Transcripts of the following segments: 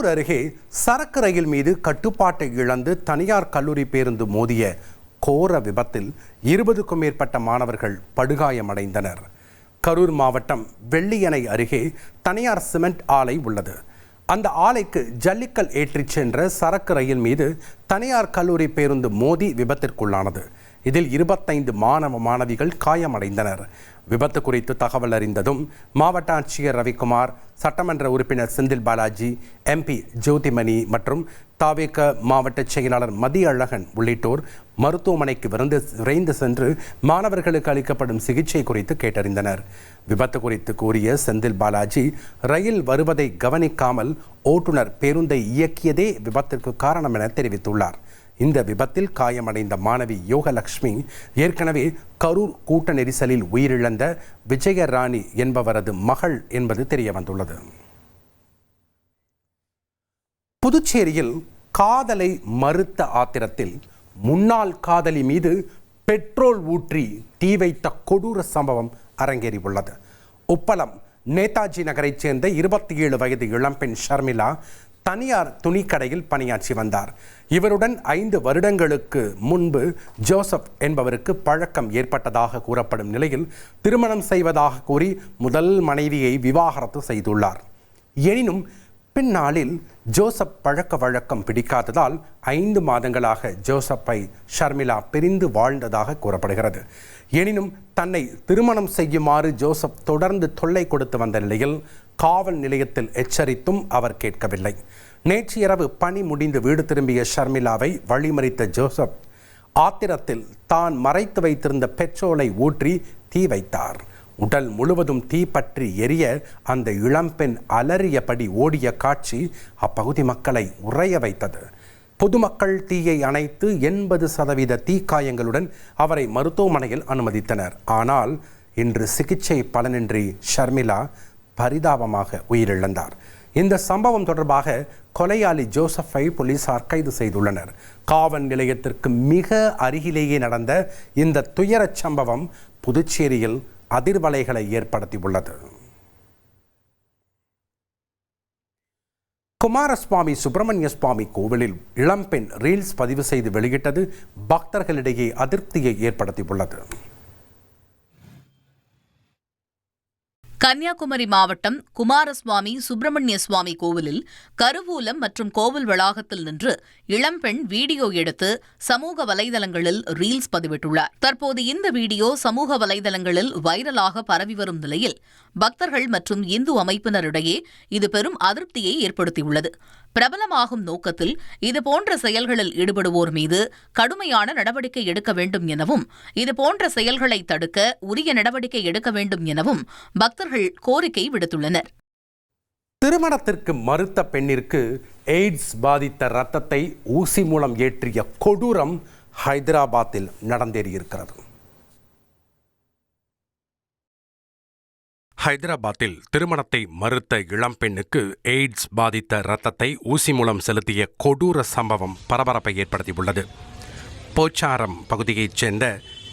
கரூர் அருகே சரக்கு ரயில் மீது கட்டுப்பாட்டை இழந்து தனியார் கல்லூரி பேருந்து மோதிய கோர விபத்தில் 20க்கும் மேற்பட்ட மாணவர்கள் படுகாயமடைந்தனர். கரூர் மாவட்டம் வெள்ளியணை அருகே தனியார் சிமெண்ட் ஆலை உள்ளது. அந்த ஆலைக்கு ஜல்லிக்கல் ஏற்றிச் சென்ற சரக்கு ரயில் மீது தனியார் கல்லூரி பேருந்து மோதி விபத்திற்குள்ளானது. இதில் 25 மாணவ மாணவிகள் காயமடைந்தனர். விபத்து குறித்து தகவல் அறிந்ததும் மாவட்ட ஆட்சியர் ரவிக்குமார், சட்டமன்ற உறுப்பினர் செந்தில் பாலாஜி, MP ஜோதிமணி மற்றும் தாவேக மாவட்ட செயலாளர் மதியழகன் உள்ளிட்டோர் மருத்துவமனைக்கு விரைந்து சென்று மாணவர்களுக்கு அளிக்கப்படும் சிகிச்சை குறித்து கேட்டறிந்தனர். விபத்து குறித்து கூறிய செந்தில் பாலாஜி, ரயில் வருவதை கவனிக்காமல் ஓட்டுநர் பேருந்தை இயக்கியதே விபத்திற்கு காரணம் என தெரிவித்துள்ளார். இந்த விபத்தில் காயமடைந்த மாணவி யோகலட்சுமி ஏற்கனவே கரூர் கூட்ட நெரிசலில் உயிரிழந்த விஜயராணி என்பவரது மகள் என்பது தெரியவந்துள்ளது. புதுச்சேரியில் காதலை மறுத்த ஆத்திரத்தில் முன்னாள் காதலி மீது பெட்ரோல் ஊற்றி தீ வைத்த கொடூர சம்பவம் அரங்கேறியுள்ளது. உப்பளம் நேதாஜி நகரைச் சேர்ந்த 27 வயது இளம்பெண் ஷர்மிளா தனியார் துணிக்கடையில் பணியாற்றி வந்தார். இவருடன் 5 வருடங்களுக்கு முன்பு ஜோசப் என்பவருக்கு பழக்கம் ஏற்பட்டதாக கூறப்படும் நிலையில் திருமணம் செய்வதாக கூறி முதல் மனைவியை விவாகரத்து செய்துள்ளார். எனினும் பின்னாளில் ஜோசப் பழக்க வழக்கம் பிடிக்காததால் 5 மாதங்களாக ஜோசப்பை ஷர்மிளா பிரிந்து வாழ்ந்ததாக கூறப்படுகிறது. எனினும் தன்னை திருமணம் செய்யுமாறு ஜோசப் தொடர்ந்து தொல்லை கொடுத்து வந்த நிலையில் காவல் நிலையத்தில் எச்சரித்தும் அவர் கேட்கவில்லை. நேற்று இரவு பணி முடிந்து வீடு திரும்பிய ஷர்மிளாவை வழிமறித்த ஜோசப் ஆத்திரத்தில் தான் மறைத்து வைத்திருந்த பெட்ரோலை ஊற்றி தீ வைத்தார். உடல் முழுவதும் தீ பற்றி எரிய அந்த இளம்பெண் அலறியபடி ஓடிய காட்சி அப்பகுதி மக்களை உறைய வைத்தது. பொதுமக்கள் தீயை அணைத்து 80% தீக்காயங்களுடன் அவரை மருத்துவமனையில் அனுமதித்தனர். ஆனால் இன்று சிகிச்சை பலனின்றி ஷர்மிளா பரிதாபமாக உயிரிழந்தார். இந்த சம்பவம் தொடர்பாக கொலையாளி ஜோசப்பை போலீசார் கைது செய்துள்ளனர். காவல் நிலையத்திற்கு மிக அருகிலேயே நடந்த இந்த துயரச் சம்பவம் புதுச்சேரியில் அதிர்வலைகளை ஏற்படுத்தியுள்ளது. குமாரசுவாமி சுப்பிரமணிய சுவாமி கோவிலில் இளம்பெண் ரீல்ஸ் பதிவு செய்து வெளியிட்டது பக்தர்களிடையே அதிருப்தியை ஏற்படுத்தியுள்ளது. கன்னியாகுமரி மாவட்டம் குமாரசுவாமி சுப்பிரமணிய சுவாமி கோவிலில் கருவூலம் மற்றும் கோவில் வளாகத்தில் நின்று இளம்பெண் வீடியோ எடுத்து சமூக வலைதளங்களில் ரீல்ஸ் பதிவிட்டுள்ளார். தற்போது இந்த வீடியோ சமூக வலைதளங்களில் வைரலாக பரவி வரும் நிலையில் பக்தர்கள் மற்றும் இந்து அமைப்பினரிடையே இது பெரும் அதிருப்தியை ஏற்படுத்தியுள்ளது. பிரபலமாகும் நோக்கத்தில் இதுபோன்ற செயல்களில் ஈடுபடுவோர் மீது கடுமையான நடவடிக்கை எடுக்க வேண்டும் எனவும் இதுபோன்ற செயல்களை தடுக்க உரிய நடவடிக்கை எடுக்க வேண்டும் எனவும் பக்தர்கள் கோரிக்கை விடுத்துள்ளனர். திருமணத்திற்கு மறுத்த பெண்ணிற்கு எய்ட்ஸ் பாதித்த இரத்தத்தை ஊசி மூலம் ஏற்றிய கொடூரம் ஹைதராபாத்தில் நடந்தேறியிருக்கிறது. ஹைதராபாத்தில் திருமணத்தை மறுத்த இளம்பெண்ணுக்கு எய்ட்ஸ் பாதித்த இரத்தத்தை ஊசி மூலம் செலுத்திய கொடூர சம்பவம் பரபரப்பை ஏற்படுத்தியுள்ளது. போச்சாரம் பகுதியைச் சேர்ந்த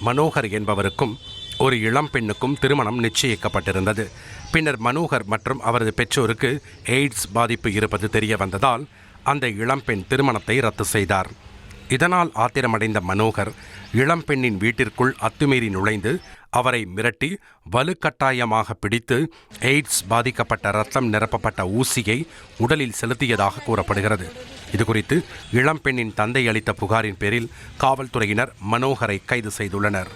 மனோகர் என்பவருக்கும் ஒரு இளம்பெண்ணுக்கும் திருமணம் நிச்சயிக்கப்பட்டிருந்தது. பின்னர் மனோகர் மற்றும் அவரது பெற்றோருக்கு எய்ட்ஸ் பாதிப்பு இருப்பது தெரிய வந்ததால் அந்த இளம்பெண் திருமணத்தை ரத்து செய்தார். இதனால் ஆத்திரமடைந்த மனோகர் இளம்பெண்ணின் வீட்டிற்குள் அத்துமீறி நுழைந்து அவரை மிரட்டி வலுக்கட்டாயமாக பிடித்து எய்ட்ஸ் பாதிக்கப்பட்ட இரத்தம் நிரப்பப்பட்ட ஊசியை உடலில் செலுத்தியதாக கூறப்படுகிறது. இதுகுறித்து இளம்பெண்ணின் தந்தை அளித்த புகாரின் பேரில் காவல்துறையினர் மனோகரை கைது செய்துள்ளனர்.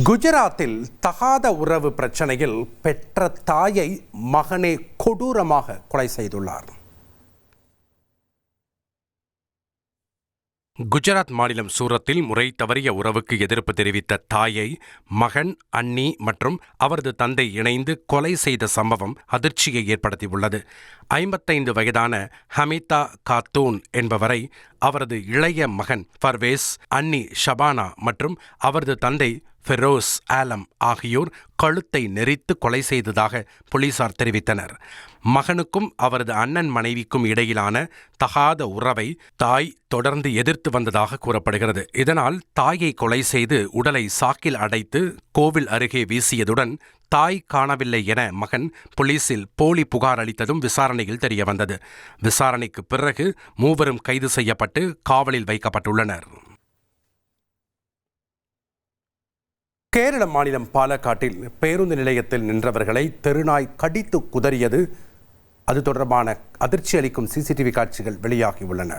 குஜராத்தில் தகாத உறவு பிரச்சனையில் பெற்ற தாயை மகனே கொடூரமாக கொலை செய்துள்ளார். குஜராத் மாநிலம் சூரத்தில் முறை தவறிய உறவுக்கு எதிர்ப்பு தெரிவித்த தாயை மகன், அண்ணி மற்றும் அவரது தந்தை இணைந்து கொலை செய்த சம்பவம் அதிர்ச்சியை ஏற்படுத்தியுள்ளது. 55 வயதான ஹமிதா காத்தூன் என்பவரை அவரது இளைய மகன் பர்வேஸ், அண்ணி ஷபானா மற்றும் அவரது தந்தை ஃபெரோஸ் ஆலம் ஆகியோர் கழுத்தை நெரித்து கொலை செய்ததாக போலீசார் தெரிவித்தனர். மகனுக்கும் அவரது அண்ணன் மனைவிக்கும் இடையிலான தகாத உறவை தாய் தொடர்ந்து எதிர்த்து வந்ததாக கூறப்படுகிறது. இதனால் தாயை கொலை செய்து உடலை சாக்கில் அடைத்து கோவில் அருகே வீசியதுடன் தாய் காணவில்லை என மகன் போலீசில் போலி புகார் அளித்ததும் விசாரணையில் தெரியவந்தது. விசாரணைக்கு பிறகு மூவரும் கைது செய்யப்பட்டு காவலில் வைக்கப்பட்டுள்ளனர். கேரள மாநிலம் பாலக்காட்டில் பேருந்து நிலையத்தில் நின்றவர்களை தெருநாய் கடித்து குதறியது. அது தொடர்பான அதிர்ச்சி அளிக்கும் சிசிடிவி காட்சிகள் வெளியாகியுள்ளன.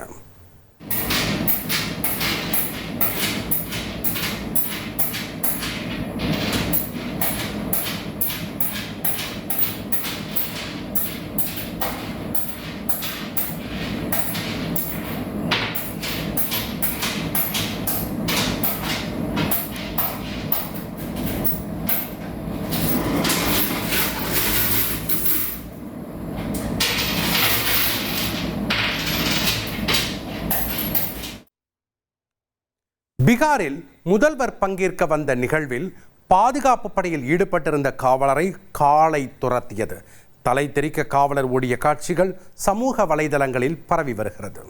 பீகாரில் முதல்வர் பங்கேற்க வந்த நிகழ்வில் பாதுகாப்பு படையில் ஈடுபட்டிருந்த காவலரை காளை துரத்தியது. தலை தெறிக்க காவலர் ஓடிய காட்சிகள் சமூக வலைதளங்களில் பரவி வருகிறது.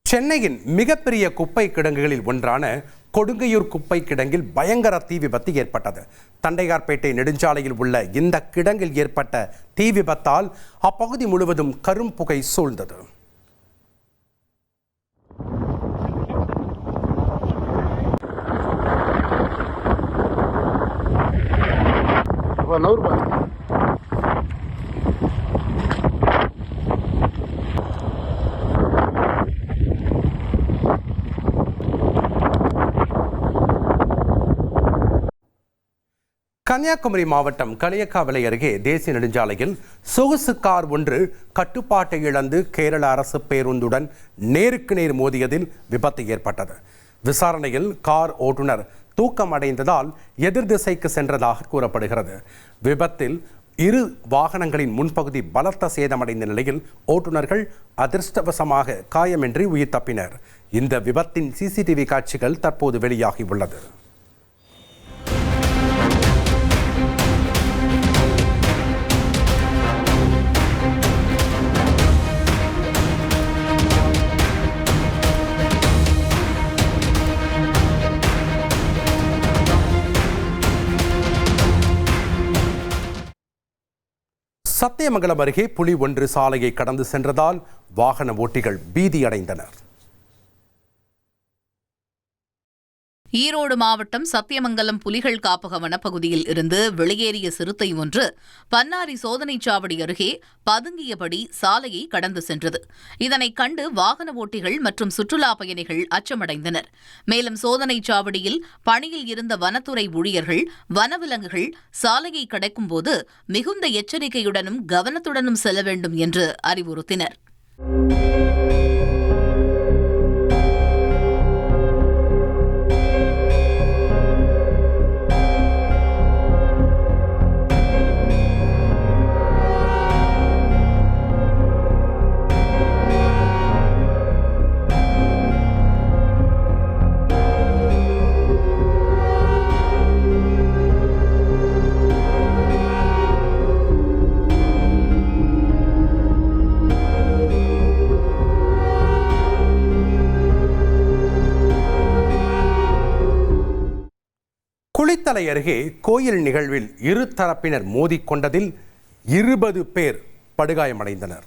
சென்னையின் மிகப்பெரிய குப்பை கிடங்குகளில் ஒன்றான கொடுங்கையூர் குப்பை கிடங்கில் பயங்கர தீ விபத்து ஏற்பட்டது. தண்டையார்பேட்டை நெடுஞ்சாலையில் உள்ள இந்த கிடங்கில் ஏற்பட்ட தீ விபத்தால் அப்பகுதி முழுவதும் கரும்புகை சூழ்ந்தது. கன்னியாகுமரி மாவட்டம் களியக்காவிளை அருகே தேசிய நெடுஞ்சாலையில் சொகுசு கார் ஒன்று கட்டுப்பாட்டை இழந்து கேரள அரசு பேருந்துடன் நேருக்கு நேர் மோதியதில் விபத்து ஏற்பட்டது. விசாரணையில் கார் ஓட்டுநர் தூக்கம் அடைந்ததால் எதிர் திசைக்கு சென்றதாக கூறப்படுகிறது. விபத்தில் இரு வாகனங்களின் முன்பகுதி பலத்த சேதமடைந்த நிலையில் ஓட்டுநர்கள் அதிர்ஷ்டவசமாக காயமின்றி உயிர் தப்பினர். இந்த விபத்தின் சிசிடிவி காட்சிகள் தற்போது வெளியாகியுள்ளது. சத்தியமங்கலம் அருகே புலி ஒன்று சாலையை கடந்து சென்றதால் வாகன ஓட்டிகள் பீதியடைந்தனர். ஈரோடு மாவட்டம் சத்தியமங்கலம் புலிகள் காப்பக வனப்பகுதியில் இருந்து வெளியேறிய சிறுத்தை ஒன்று பன்னாரி சோதனைச் சாவடி அருகே பதுங்கியபடி சாலையை கடந்து சென்றது. இதனைக் கண்டு வாகன ஓட்டிகள் மற்றும் சுற்றுலா பயணிகள் அச்சமடைந்தனர். மேலும் சோதனைச் சாவடியில் பணியில் இருந்த வனத்துறை ஊழியர்கள் வனவிலங்குகள் சாலையை கடக்கும்போது மிகுந்த எச்சரிக்கையுடனும் கவனத்துடனும் செல்ல வேண்டும் என்று அறிவுறுத்தினர். குளித்தலை அருகே கோயில் நிகழ்வில் இரு தரப்பினர் மோதிக்கொண்டதில் 20 பேர் படுகாயமடைந்தனர்.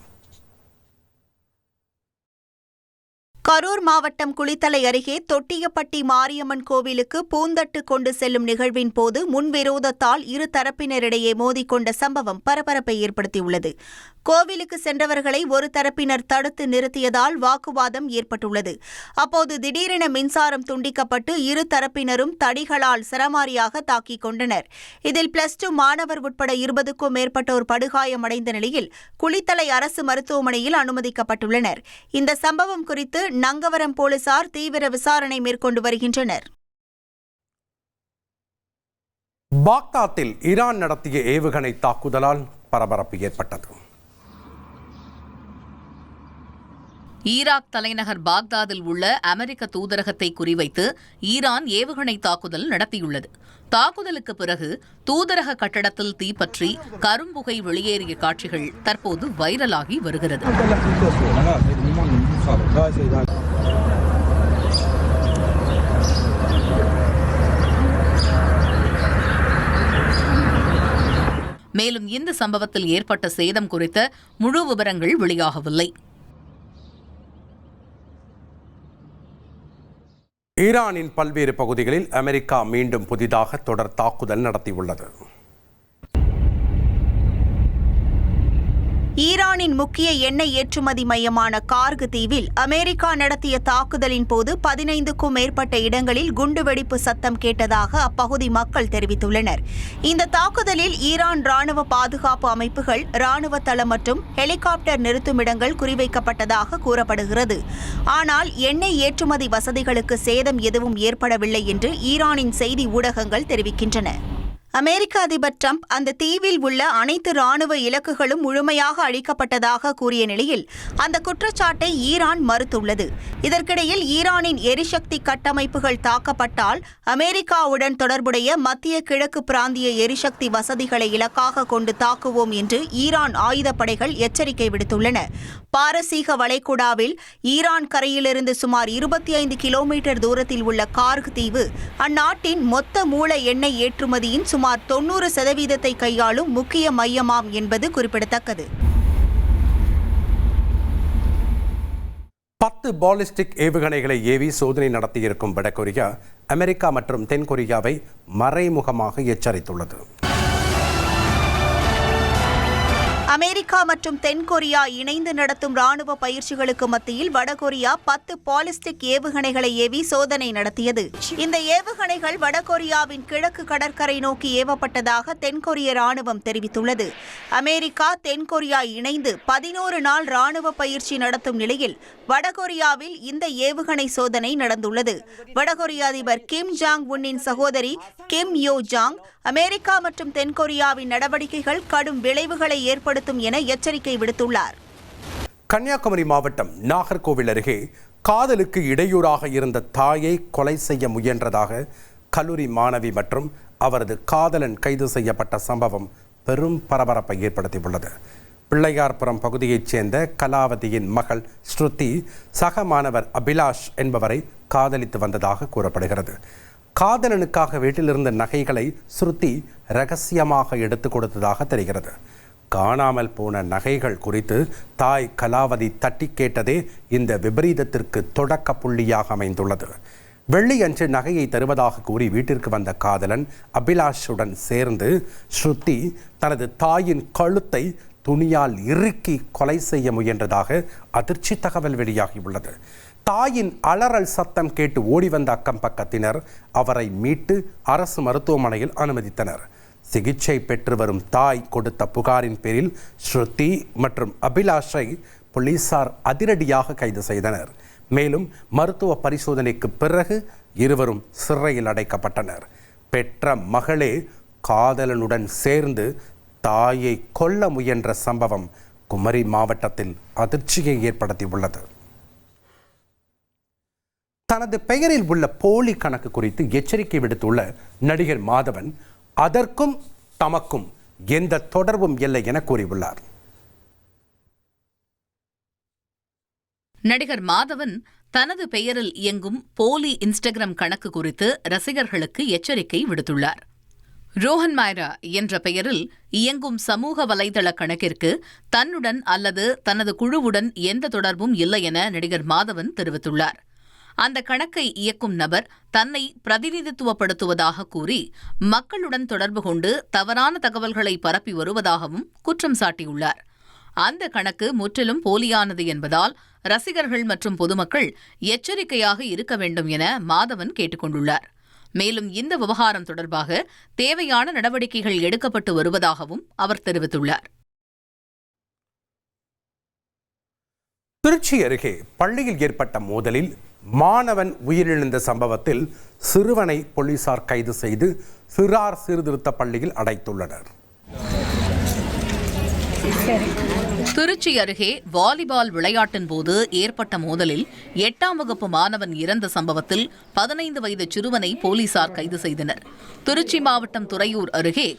கரூர் மாவட்டம் குளித்தலை அருகே தொட்டியப்பட்டி மாரியம்மன் கோவிலுக்கு பூந்தட்டு கொண்டு செல்லும் நிகழ்வின் போது முன்விரோதத்தால் இரு தரப்பினரிடையே மோதிக்கொண்ட சம்பவம் பரபரப்பை ஏற்படுத்தியுள்ளது. கோவிலுக்கு சென்றவர்களை ஒரு தரப்பினர் தடுத்து நிறுத்தியதால் வாக்குவாதம் ஏற்பட்டுள்ளது. அப்போது திடீரென மின்சாரம் துண்டிக்கப்பட்டு இரு தரப்பினரும் தடிகளால் சரமாரியாக தாக்கிக் கொண்டனர். இதில் +2 மாணவர் உட்பட 20க்கும் மேற்பட்டோர் படுகாயமடைந்த நிலையில் குளித்தலை அரசு மருத்துவமனையில் அனுமதிக்கப்பட்டுள்ளனர். இந்த சம்பவம் குறித்து நங்கவரம் போலீசார் தீவிர விசாரணை மேற்கொண்டு வருகின்றனர். பாக்தாத்தில் ஈரான் நடத்திய ஏவுகணை தாக்குதலால் பரபரப்பு ஏற்பட்டது. ஈராக் தலைநகர் பாக்தாதில் உள்ள அமெரிக்க தூதரகத்தை குறிவைத்து ஈரான் ஏவுகணை தாக்குதல் நடத்தியுள்ளது. தாக்குதலுக்கு பிறகு தூதரக கட்டடத்தில் தீப்பற்றி கரும்புகை வெளியேறிய காட்சிகள் தற்போது வைரலாகி வருகிறது. மேலும் இந்த சம்பவத்தில் ஏற்பட்ட சேதம் குறித்த முழு விவரங்கள் வெளியாகவில்லை. ஈரானின் பல்வேறு பகுதிகளில் அமெரிக்கா மீண்டும் புதிதாக தொடர் தாக்குதல் நடத்தியுள்ளது. ஈரானின் முக்கிய எண்ணெய் ஏற்றுமதி மையமான கார்கு தீவில் அமெரிக்கா நடத்திய தாக்குதலின் போது 15க்கும் மேற்பட்ட இடங்களில் குண்டுவெடிப்பு சத்தம் கேட்டதாக அப்பகுதி மக்கள் தெரிவித்துள்ளனர். இந்த தாக்குதலில் ஈரான் ராணுவ பாதுகாப்பு அமைப்புகள், ராணுவ தளம் மற்றும் ஹெலிகாப்டர் நிறுத்துமிடங்கள் குறிவைக்கப்பட்டதாக கூறப்படுகிறது. ஆனால் எண்ணெய் ஏற்றுமதி வசதிகளுக்கு சேதம் எதுவும் ஏற்படவில்லை என்று ஈரானின் செய்தி ஊடகங்கள் தெரிவிக்கின்றன. அமெரிக்க அதிபர் டிரம்ப் அந்த தீவில் உள்ள அனைத்து ராணுவ இலக்குகளும் முழுமையாக அழிக்கப்பட்டதாக கூறிய நிலையில் அந்த குற்றச்சாட்டை ஈரான் மறுத்துள்ளது. இதற்கிடையில் ஈரானின் எரிசக்தி கட்டமைப்புகள் தாக்கப்பட்டால் அமெரிக்காவுடன் தொடர்புடைய மத்திய கிழக்கு பிராந்திய எரிசக்தி வசதிகளை இலக்காக கொண்டு தாக்குவோம் என்று ஈரான் ஆயுதப்படைகள் எச்சரிக்கை விடுத்துள்ளன. பாரசீக வளைகுடாவில் ஈரான் கரையிலிருந்து சுமார் 25 கிலோமீட்டர் தூரத்தில் உள்ள கார்க் தீவு அந்நாட்டின் மொத்த மூல எண்ணெய் ஏற்றுமதியின் சுமார் 90% கையாளும் முக்கிய மையமாம் என்பது குறிப்பிடத்தக்கது. 10 பாலிஸ்டிக் ஏவுகணைகளை ஏவி சோதனை நடத்தியிருக்கும் வடகொரியா அமெரிக்கா மற்றும் தென்கொரியாவை மறைமுகமாக எச்சரித்துள்ளது. அமெரிக்கா மற்றும் தென்கொரியா இணைந்து நடத்தும் ராணுவ பயிற்சிகளுக்கு மத்தியில் வடகொரியா 10 பாலிஸ்டிக் ஏவுகணைகளை ஏவி சோதனை நடத்தியது. இந்த ஏவுகணைகள் வடகொரியாவின் கிழக்கு கடற்கரை நோக்கி ஏவப்பட்டதாக தென்கொரிய ராணுவம் தெரிவித்துள்ளது. அமெரிக்கா, தென்கொரியா இணைந்து 11 நாள் ராணுவ பயிற்சி நடத்தும் நிலையில் வடகொரியாவில் இந்த ஏவுகணை சோதனை நடந்துள்ளது. வடகொரிய அதிபர் கிம் ஜாங் உன்னின் சகோதரி கிம் யோ ஜாங் அமெரிக்கா மற்றும் தென்கொரியாவின் நடவடிக்கைகள் கடும் விளைவுகளை ஏற்படுத்தும் என எச்சரிக்கை விடுத்துள்ளார். கன்னியாகுமரி மாவட்டம் நாகர்கோவில் அருகே காதலுக்கு இடையூறாக இருந்த தாயை கொலை செய்ய முயன்றதாக கல்லூரி மாணவி மற்றும் அவரது காதலன் கைது செய்யப்பட்ட சம்பவம் பெரும் பரபரப்பை ஏற்படுத்தியுள்ளது. பிள்ளையார்புரம் பகுதியைச் சேர்ந்த கலாவதியின் மகள் ஸ்ருதி சக மாணவர் அபிலாஷ் என்பவரை காதலித்து வந்ததாக கூறப்படுகிறது. காதலனுக்காக வீட்டிலிருந்த நகைகளை ஸ்ருதி ரகசியமாக எடுத்துக் கொடுத்ததாக தெரிகிறது. காணாமல் போன நகைகள் குறித்து தாய் கலாவதி தட்டி கேட்டதே இந்த விபரீதத்திற்கு தொடக்க புள்ளியாக அமைந்துள்ளது. வெள்ளியன்று நகையை தருவதாக கூறி வீட்டிற்கு வந்த காதலன் அபிலாஷுடன் சேர்ந்து ஸ்ருதி தனது தாயின் கழுத்தை துணியால் இறுக்கி கொலை செய்ய முயன்றதாக அதிர்ச்சி தகவல் வெளியாகியுள்ளது. தாயின் அலறல் சத்தம் கேட்டு ஓடி வந்த அக்கம் பக்கத்தினர் அவரை மீட்டு அரசு மருத்துவமனையில் அனுமதித்தனர். சிகிச்சை பெற்று வரும் தாய் கொடுத்த புகாரின் பேரில் ஸ்ருதி மற்றும் அபிலாஷை போலீசார் அதிரடியாக கைது செய்தனர். மேலும் மருத்துவ பரிசோதனைக்கு பிறகு இருவரும் சிறையில் அடைக்கப்பட்டனர். பெற்ற மகளே காதலனுடன் சேர்ந்து தாயை கொல்ல முயன்ற சம்பவம் குமரி மாவட்டத்தில் அதிர்ச்சியை ஏற்படுத்தியுள்ளது. தனது பெயரில் உள்ள போலி கணக்கு குறித்து எச்சரிக்கை விடுத்துள்ள நடிகர் மாதவன் அதற்கும் தமக்கும் எந்த தொடர்பும் இல்லை என கூறியுள்ளார். நடிகர் மாதவன் தனது பெயரில் இயங்கும் போலி இன்ஸ்டாகிராம் கணக்கு குறித்து ரசிகர்களுக்கு எச்சரிக்கை விடுத்துள்ளார். ரோஹன் மைரா என்ற பெயரில் இயங்கும் சமூக வலைதள கணக்கிற்கு தன்னுடன் அல்லது தனது குழுவுடன் எந்த தொடர்பும் இல்லை என நடிகர் மாதவன் தெரிவித்துள்ளார். அந்த கணக்கை இயக்கும் நபர் தன்னை பிரதிநிதித்துவப்படுத்துவதாக கூறி மக்களுடன் தொடர்பு கொண்டு தவறான தகவல்களை பரப்பி வருவதாகவும் குற்றம் சாட்டியுள்ளார். அந்த கணக்கு முற்றிலும் போலியானது என்பதால் ரசிகர்கள் மற்றும் பொதுமக்கள் எச்சரிக்கையாக இருக்க வேண்டும் என மாதவன் கேட்டுக் கொண்டுள்ளார். மேலும் இந்த விவகாரம் தொடர்பாக தேவையான நடவடிக்கைகள் எடுக்கப்பட்டு வருவதாகவும் அவர் தெரிவித்துள்ளார். திருச்சி அருகே பள்ளியில் ஏற்பட்ட மோதலில் மாணவன் உயிரிழந்த சம்பவத்தில் சிறுவனை போலீசார் கைது செய்து சிறார் சீர்திருத்த பள்ளியில் அடைத்துள்ளனர். திருச்சி அருகே வாலிபால் விளையாட்டின் போது ஏற்பட்ட மோதலில் 8ஆம் வகுப்பு மாணவன் இறந்த சம்பவத்தில் 15 வயது சிறுவனை போலீசார் கைது செய்தனர். திருச்சி மாவட்டம் துறையூர் அருகே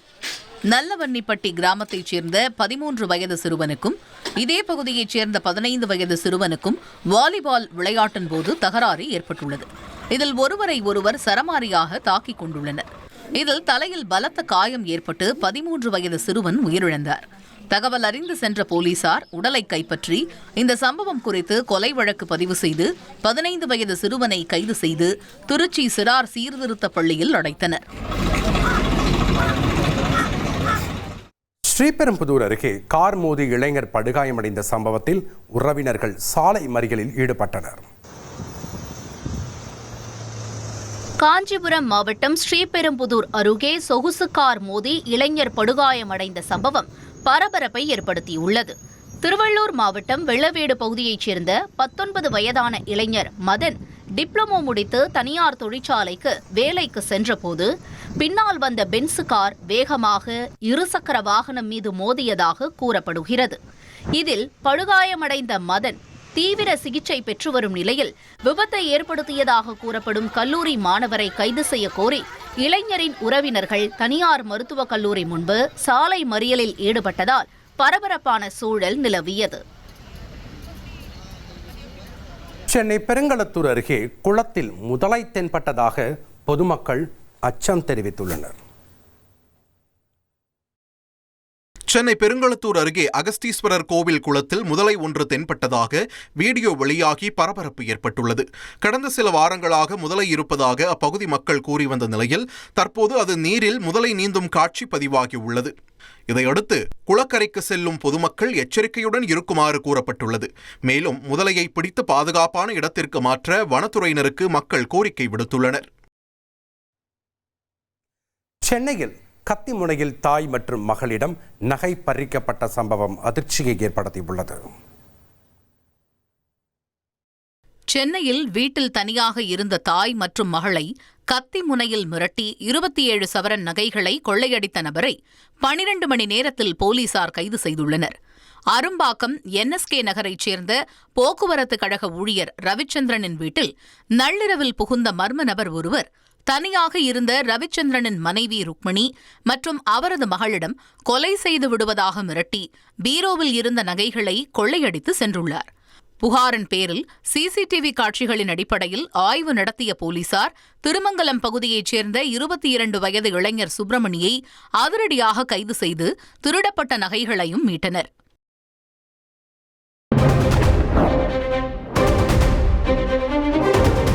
நல்லவன்னிப்பட்டி கிராமத்தைச் சேர்ந்த 13 வயது சிறுவனுக்கும் இதே பகுதியைச் சேர்ந்த 15 வயது சிறுவனுக்கும் வாலிபால் விளையாட்டின் போது தகராறு ஏற்பட்டுள்ளது. இதில் ஒருவரை ஒருவர் சரமாரியாக தாக்கிக் கொண்டுள்ளனர். இதில் தலையில் பலத்த காயம் ஏற்பட்டு 13 வயது சிறுவன் உயிரிழந்தார். தகவல் அறிந்து சென்ற போலீசார் உடலை கைப்பற்றி இந்த சம்பவம் குறித்து கொலை வழக்கு பதிவு செய்து 15 வயது சிறுவனை கைது செய்து திருச்சி சிறார் சீர்திருத்த பள்ளியில் அடைத்தனர். ஸ்ரீபெரும்புதூர் அருகே கார் மோதி இளைஞர் படுகாயமடைந்த சம்பவத்தில் உறவினர்கள் சாலை மறியலில் ஈடுபட்டனர். காஞ்சிபுரம் மாவட்டம் ஸ்ரீபெரும்புதூர் அருகே சொகுசு கார் மோதி இளைஞர் படுகாயமடைந்த சம்பவம் பரபரப்பை ஏற்படுத்தியுள்ளது. திருவள்ளூர் மாவட்டம் வெள்ளவேடு பகுதியைச் சேர்ந்த 19 வயதான இளைஞர் மதன் டிப்ளமோ முடித்து தனியார் தொழிற்சாலைக்கு வேலைக்கு சென்றபோது பின்னால் வந்த பென்ஸ் கார் வேகமாக இருசக்கர வாகனம் மீது மோதியதாக கூறப்படுகிறது. இதில் படுகாயமடைந்த மதன் தீவிர சிகிச்சை பெற்று வரும் நிலையில் விபத்தை ஏற்படுத்தியதாக கூறப்படும் கல்லூரி மாணவரை கைது செய்ய கோரி இளைஞரின் உறவினர்கள் தனியார் மருத்துவக் கல்லூரி முன்பு சாலை மறியலில் ஈடுபட்டதால் பரபரப்பான சூழல் நிலவியது. சென்னை பெருங்களத்தூர் அருகே குளத்தில் முதலை தென்பட்டதாக பொதுமக்கள் அச்சம் தெரிவித்துள்ளனர். சென்னை பெருங்களத்தூர் அருகே அகஸ்தீஸ்வரர் கோவில் குளத்தில் முதலை ஒன்று தென்பட்டதாக வீடியோ வெளியாகி பரபரப்பு ஏற்பட்டுள்ளது. கடந்த சில வாரங்களாக முதலை இருப்பதாக அப்பகுதி மக்கள் கூறி வந்த நிலையில் தற்போது அது நீரில் முதலை நீந்தும் காட்சி பதிவாகியுள்ளது. இதையடுத்து குளக்கரைக்கு செல்லும் பொதுமக்கள் எச்சரிக்கையுடன் இருக்குமாறு கூறப்பட்டுள்ளது. மேலும் முதலையை பிடித்து பாதுகாப்பான இடத்திற்கு மாற்ற வனத்துறையினருக்கு மக்கள் கோரிக்கை விடுத்துள்ளனர். சென்னையில் கத்திமுனையில் தாய் மற்றும் மகளிடம் நகை பறிக்கப்பட்ட சம்பவம் அதிர்ச்சியை ஏற்படுத்தியுள்ளது. சென்னையில் வீட்டில் தனியாக இருந்த தாய் மற்றும் மகளை கத்தி முனையில் மிரட்டி 27 சவரன் நகைகளை கொள்ளையடித்த நபரை 12 மணி நேரத்தில் போலீசார் கைது செய்துள்ளனர். அரும்பாக்கம் NSK நகரைச் சேர்ந்த போக்குவரத்து கழக ஊழியர் ரவிச்சந்திரனின் வீட்டில் நள்ளிரவில் புகுந்த மர்ம நபர் ஒருவர் தனியாக இருந்த ரவிச்சந்திரனின் மனைவி ருக்மணி மற்றும் அவரது மகளிடம் கொலை செய்து விடுவதாக மிரட்டி பீரோவில் இருந்த நகைகளை கொள்ளையடித்து சென்றுள்ளார். புகாரின் பேரில் CCTV காட்சிகளின் அடிப்படையில் ஆய்வு நடத்திய போலீசார் திருமங்கலம் பகுதியைச் சேர்ந்த 22 வயது இளைஞர் சுப்பிரமணியை அதிரடியாக கைது செய்து திருடப்பட்ட நகைகளையும் மீட்டனர்.